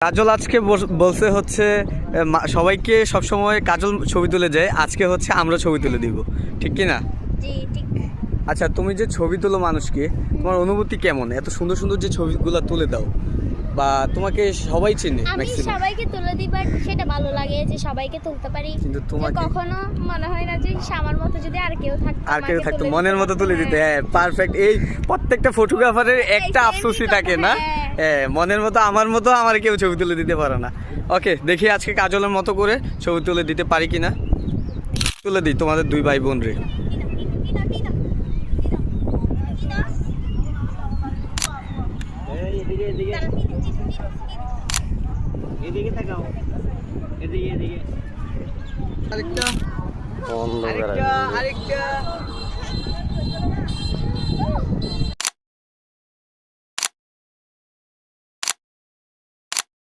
কাজল আজকে বলছে হচ্ছে সবাইকে সবসময় কাজল ছবি তুলে যায়, আজকে হচ্ছে আমরা ছবি তুলে দিব, ঠিক কি না? জি ঠিক। আচ্ছা, তুমি যে ছবি তুলো মানুষকে, তোমার অনুভূতি কেমন? এত সুন্দর সুন্দর যে ছবিগুলো তুলে দাও, বা তোমাকে সবাই চিনে আমি ম্যাক্সিমাম, সবাইকে তুলে দিই, বাট সেটা ভালো লাগে যে সবাইকে তুলতে পারি। কিন্তু তোমাকে কখনো মনে হয় না যে আমার মতো যদি আর কেউ থাকতো মনের মতো তুলে দিতে। হ্যাঁ, পারফেক্ট। এই প্রত্যেকটা ফটোগ্রাফারের একটা আফসোসই থাকে না, হ্যাঁ, মনের মতো আমার কেউ ছবি তুলে দিতে পারে না। ওকে, দেখি আজকে কাজলের মতো করে ছবি তুলে দিতে পারি কিনা। তুলে দিই তোমাদের দুই ভাই বোন রে। আরেকটা